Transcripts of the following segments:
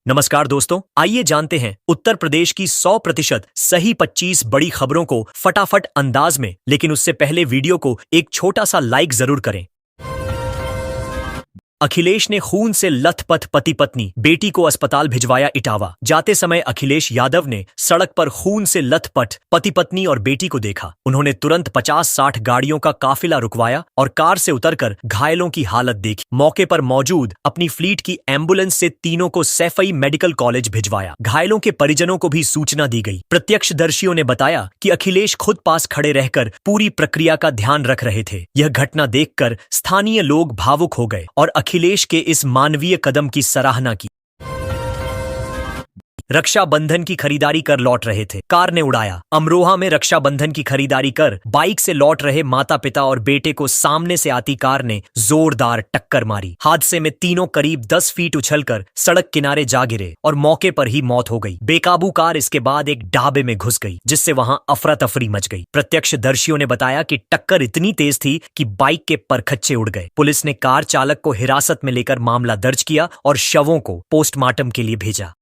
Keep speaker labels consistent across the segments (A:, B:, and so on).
A: नमस्कार दोस्तों, आइए जानते हैं उत्तर प्रदेश की 100% सही 25 बड़ी खबरों को फटाफट अंदाज में। लेकिन उससे पहले वीडियो को एक छोटा सा लाइक जरूर करें। अखिलेश ने खून से लथपथ पति पत्नी बेटी को अस्पताल भिजवाया इटावा। जाते समय अखिलेश यादव ने सड़क पर खून से लथपथ पति पत्नी और बेटी को देखा। उन्होंने तुरंत 50-60 गाड़ियों का काफिला रुकवाया और कार से उतरकर घायलों की हालत देखी। मौके पर मौजूद अपनी फ्लीट की एम्बुलेंस से तीनों को सैफई मेडिकल कॉलेज भिजवाया। घायलों के परिजनों को भी सूचना दी गई। प्रत्यक्षदर्शियों ने बताया कि अखिलेश खुद पास खड़े रहकर पूरी प्रक्रिया का ध्यान रख रहे थे। यह घटना देखकर स्थानीय लोग भावुक हो गए और अखिलेश के इस मानवीय कदम की सराहना की। रक्षाबंधन की खरीदारी कर लौट रहे थे, कार ने उड़ाया। अमरोहा में रक्षाबंधन की खरीदारी कर बाइक से लौट रहे माता पिता और बेटे को सामने से आती कार ने जोरदार टक्कर मारी। हादसे में तीनों करीब 10 फीट उछलकर सड़क किनारे जा गिरे और मौके पर ही मौत हो गई। बेकाबू कार इसके बाद एक ढाबे में घुस गई, जिससे वहां अफरा तफरी मच गई। प्रत्यक्षदर्शियों ने बताया कि टक्कर इतनी तेज थी कि बाइक के परखच्चे उड़ गए। पुलिस ने कार चालक को हिरासत में लेकर मामला दर्ज किया और शवों को पोस्टमार्टम के लिए भेजा।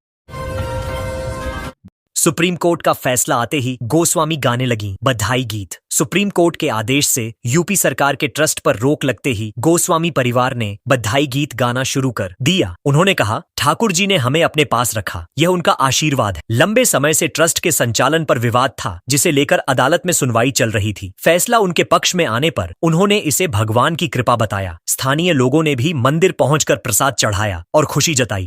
A: सुप्रीम कोर्ट का फैसला आते ही गोस्वामी गाने लगी बधाई गीत। सुप्रीम कोर्ट के आदेश से यूपी सरकार के ट्रस्ट पर रोक लगते ही गोस्वामी परिवार ने बधाई गीत गाना शुरू कर दिया। उन्होंने कहा, ठाकुर जी ने हमें अपने पास रखा, यह उनका आशीर्वाद है। लंबे समय से ट्रस्ट के संचालन पर विवाद था, जिसे लेकर अदालत में सुनवाई चल रही थी। फैसला उनके पक्ष में आने पर उन्होंने इसे भगवान की कृपा बताया। स्थानीय लोगों ने भी मंदिर पहुंचकर प्रसाद चढ़ाया और खुशी जताई।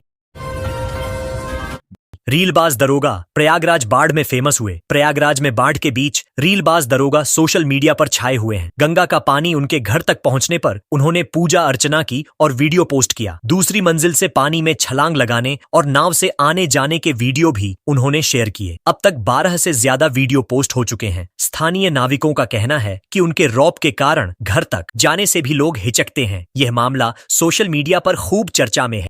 A: रीलबाज दरोगा प्रयागराज बाढ़ में फेमस हुए। प्रयागराज में बाढ़ के बीच रीलबाज दरोगा सोशल मीडिया पर छाए हुए हैं। गंगा का पानी उनके घर तक पहुंचने पर उन्होंने पूजा अर्चना की और वीडियो पोस्ट किया। दूसरी मंजिल से पानी में छलांग लगाने और नाव से आने जाने के वीडियो भी उन्होंने शेयर किए। अब तक 12 से ज्यादा वीडियो पोस्ट हो चुके हैं। स्थानीय नाविकों का कहना है कि उनके रौब के कारण घर तक जाने से भी लोग हिचकते हैं। यह मामला सोशल मीडिया पर खूब चर्चा में है।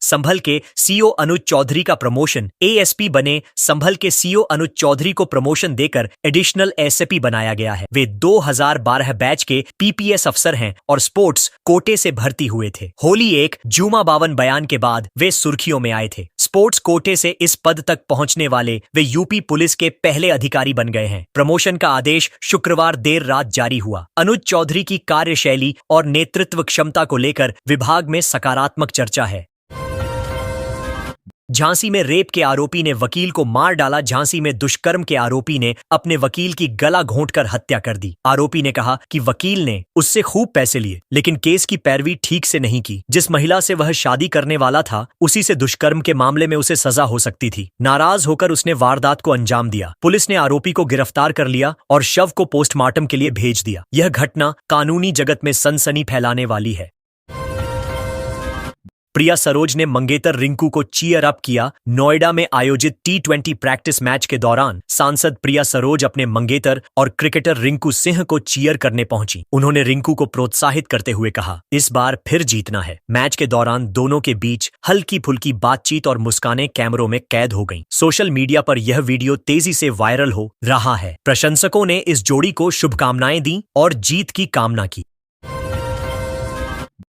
A: संभल के सीओ अनुज चौधरी का प्रमोशन। एएसपी बने संभल के सीओ अनुज चौधरी को प्रमोशन देकर एडिशनल एसपी बनाया गया है। वे 2012 बैच के पीपीएस अफसर हैं और स्पोर्ट्स कोटे से भर्ती हुए थे। होली एक जुमा बावन बयान के बाद वे सुर्खियों में आए थे। स्पोर्ट्स कोटे से इस पद तक पहुंचने वाले वे यूपी पुलिस के पहले अधिकारी बन गए हैं। प्रमोशन का आदेश शुक्रवार देर रात जारी हुआ। अनुज चौधरी की कार्यशैली और नेतृत्व क्षमता को लेकर विभाग में सकारात्मक चर्चा है। झांसी में रेप के आरोपी ने वकील को मार डाला। झांसी में दुष्कर्म के आरोपी ने अपने वकील की गला घोंटकर हत्या कर दी। आरोपी ने कहा कि वकील ने उससे खूब पैसे लिए, लेकिन केस की पैरवी ठीक से नहीं की। जिस महिला से वह शादी करने वाला था, उसी से दुष्कर्म के मामले में उसे सजा हो सकती थी। नाराज होकर उसने वारदात को अंजाम दिया। पुलिस ने आरोपी को गिरफ्तार कर लिया और शव को पोस्टमार्टम के लिए भेज दिया। यह घटना कानूनी जगत में सनसनी फैलाने वाली है। प्रिया सरोज ने मंगेतर रिंकू को चीयर अप किया। नोएडा में आयोजित T20 प्रैक्टिस मैच के दौरान सांसद प्रिया सरोज अपने मंगेतर और क्रिकेटर रिंकू सिंह को चीयर करने पहुंची। उन्होंने रिंकू को प्रोत्साहित करते हुए कहा, इस बार फिर जीतना है। मैच के दौरान दोनों के बीच हल्की फुल्की बातचीत और मुस्कानें कैमरों में कैद हो गईं। सोशल मीडिया पर यह वीडियो तेजी से वायरल हो रहा है। प्रशंसकों ने इस जोड़ी को शुभकामनाएं दी और जीत की कामना की।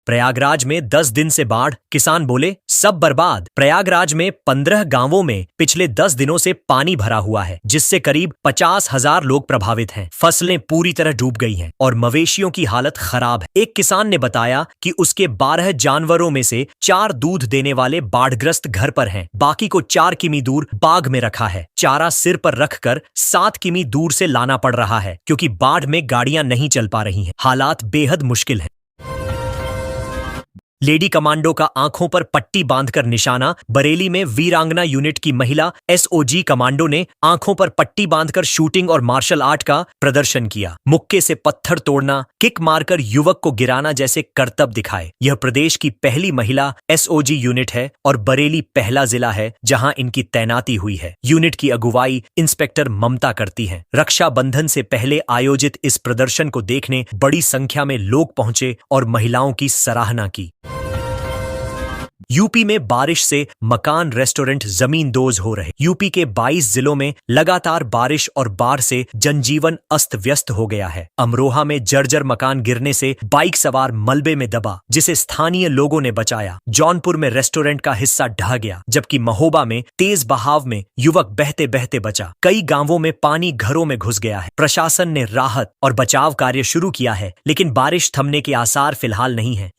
A: प्रयागराज में 10 दिन से बाढ़, किसान बोले सब बर्बाद। प्रयागराज में 15 गांवों में पिछले 10 दिनों से पानी भरा हुआ है, जिससे करीब 50,000 लोग प्रभावित हैं। फसलें पूरी तरह डूब गई हैं और मवेशियों की हालत खराब है। एक किसान ने बताया कि उसके 12 जानवरों में से 4 दूध देने वाले बाढ़ग्रस्त घर पर हैं। बाकी को 4 किमी दूर बाग में रखा है। चारा सिर पर रखकर 7 किमी दूर से लाना पड़ रहा है, क्योंकि बाढ़ में गाड़ियां नहीं चल पा रही हैं। हालात बेहद मुश्किल हैं। लेडी कमांडो का आंखों पर पट्टी बांधकर निशाना। बरेली में वीरांगना यूनिट की महिला एसओजी कमांडो ने आंखों पर पट्टी बांधकर शूटिंग और मार्शल आर्ट का प्रदर्शन किया। मुक्के से पत्थर तोड़ना, किक मारकर युवक को गिराना जैसे करतब दिखाए। यह प्रदेश की पहली महिला एसओजी यूनिट है और बरेली पहला जिला है जहां इनकी तैनाती हुई है। यूनिट की अगुवाई इंस्पेक्टर ममता करती हैं। रक्षाबंधन से पहले आयोजित इस प्रदर्शन को देखने बड़ी संख्या में लोग पहुंचे और महिलाओं की सराहना की। यूपी में बारिश से मकान, रेस्टोरेंट जमींदोज हो रहे। यूपी के 22 जिलों में लगातार बारिश और बाढ़ से जनजीवन अस्त व्यस्त हो गया है। अमरोहा में जर्जर मकान गिरने से बाइक सवार मलबे में दबा, जिसे स्थानीय लोगों ने बचाया। जौनपुर में रेस्टोरेंट का हिस्सा ढह गया, जबकि महोबा में तेज बहाव में युवक बहते बहते बचा। कई गांवों में पानी घरों में घुस गया है। प्रशासन ने राहत और बचाव कार्य शुरू किया है, लेकिन बारिश थमने के आसार फिलहाल नहीं है।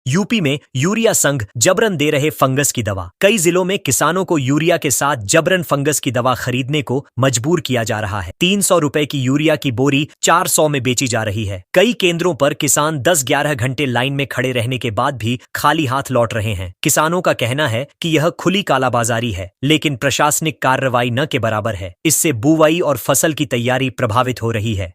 A: यूपी में यूरिया संघ जबरन दे रहे फंगस की दवा। कई जिलों में किसानों को यूरिया के साथ जबरन फंगस की दवा खरीदने को मजबूर किया जा रहा है। 300 रुपए की यूरिया की बोरी 400 में बेची जा रही है। कई केंद्रों पर किसान 10-11 घंटे लाइन में खड़े रहने के बाद भी खाली हाथ लौट रहे हैं। किसानों का कहना है कि यह खुली कालाबाजारी है, लेकिन प्रशासनिक कार्रवाई न के बराबर है। इससे बुवाई और फसल की तैयारी प्रभावित हो रही है।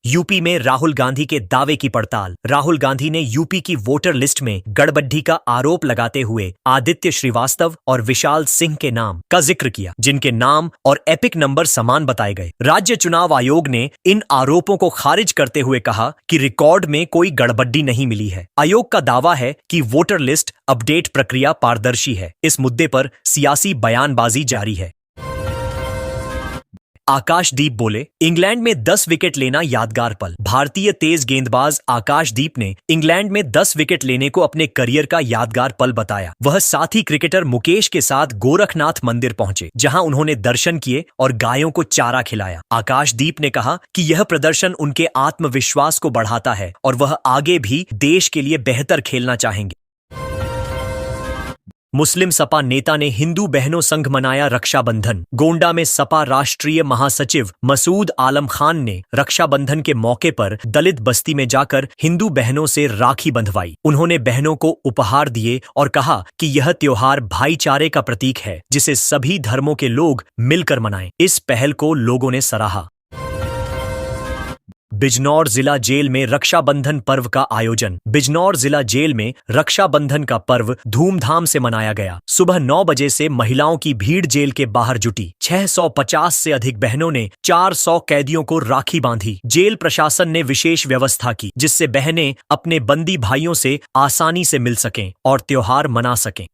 A: यूपी में राहुल गांधी के दावे की पड़ताल। राहुल गांधी ने यूपी की वोटर लिस्ट में गड़बड़ी का आरोप लगाते हुए आदित्य श्रीवास्तव और विशाल सिंह के नाम का जिक्र किया, जिनके नाम और एपिक नंबर समान बताए गए। राज्य चुनाव आयोग ने इन आरोपों को खारिज करते हुए कहा कि रिकॉर्ड में कोई गड़बड़ी नहीं मिली है। आयोग का दावा है कि वोटर लिस्ट अपडेट प्रक्रिया पारदर्शी है। इस मुद्दे पर सियासी बयानबाजी जारी है। आकाशदीप बोले, इंग्लैंड में 10 विकेट लेना यादगार पल। भारतीय तेज गेंदबाज आकाशदीप ने इंग्लैंड में 10 विकेट लेने को अपने करियर का यादगार पल बताया। वह साथी क्रिकेटर मुकेश के साथ गोरखनाथ मंदिर पहुंचे, जहां उन्होंने दर्शन किए और गायों को चारा खिलाया। आकाशदीप ने कहा कि यह प्रदर्शन उनके आत्मविश्वास को बढ़ाता है और वह आगे भी देश के लिए बेहतर खेलना चाहेंगे। मुस्लिम सपा नेता ने हिंदू बहनों संग मनाया रक्षाबंधन। गोंडा में सपा राष्ट्रीय महासचिव मसूद आलम खान ने रक्षाबंधन के मौके पर दलित बस्ती में जाकर हिंदू बहनों से राखी बंधवाई। उन्होंने बहनों को उपहार दिए और कहा कि यह त्योहार भाईचारे का प्रतीक है, जिसे सभी धर्मों के लोग मिलकर मनाएं। इस पहल को लोगों ने सराहा। बिजनौर जिला जेल में रक्षाबंधन पर्व का आयोजन। बिजनौर जिला जेल में रक्षाबंधन का पर्व धूमधाम से मनाया गया। सुबह 9 बजे से महिलाओं की भीड़ जेल के बाहर जुटी। 650 से अधिक बहनों ने 400 कैदियों को राखी बांधी। जेल प्रशासन ने विशेष व्यवस्था की, जिससे बहनें अपने बंदी भाइयों से आसानी से मिल सकें और त्योहार मना सकें।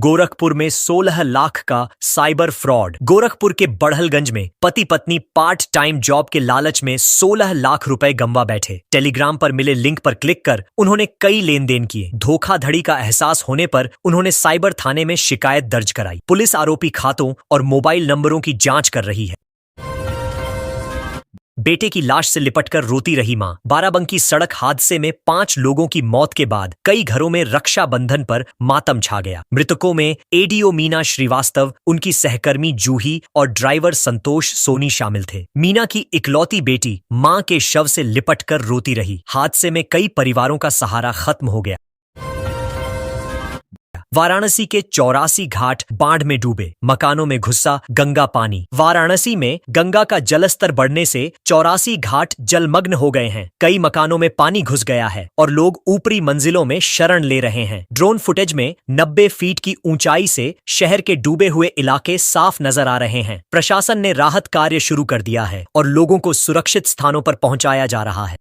A: गोरखपुर में 16 लाख का साइबर फ्रॉड। गोरखपुर के बढ़लगंज में पति पत्नी पार्ट टाइम जॉब के लालच में 16 लाख रुपए गंवा बैठे। टेलीग्राम पर मिले लिंक पर क्लिक कर उन्होंने कई लेन देन किए। धोखाधड़ी का एहसास होने पर उन्होंने साइबर थाने में शिकायत दर्ज कराई। पुलिस आरोपी खातों और मोबाइल नंबरों की जांच कर रही है। बेटे की लाश से लिपटकर रोती रही मां। बाराबंकी सड़क हादसे में 5 लोगों की मौत के बाद कई घरों में रक्षाबंधन पर मातम छा गया। मृतकों में एडीओ मीना श्रीवास्तव, उनकी सहकर्मी जूही और ड्राइवर संतोष सोनी शामिल थे। मीना की इकलौती बेटी मां के शव से लिपटकर रोती रही। हादसे में कई परिवारों का सहारा खत्म हो गया। वाराणसी के 84 घाट बाढ़ में डूबे। मकानों में घुसा गंगा पानी। वाराणसी में गंगा का जलस्तर बढ़ने से 84 घाट जलमग्न हो गए हैं। कई मकानों में पानी घुस गया है और लोग ऊपरी मंजिलों में शरण ले रहे हैं। ड्रोन फुटेज में 90 फीट की ऊंचाई से शहर के डूबे हुए इलाके साफ नजर आ रहे हैं। प्रशासन ने राहत कार्य शुरू कर दिया है और लोगों को सुरक्षित स्थानों पर पहुंचाया जा रहा है।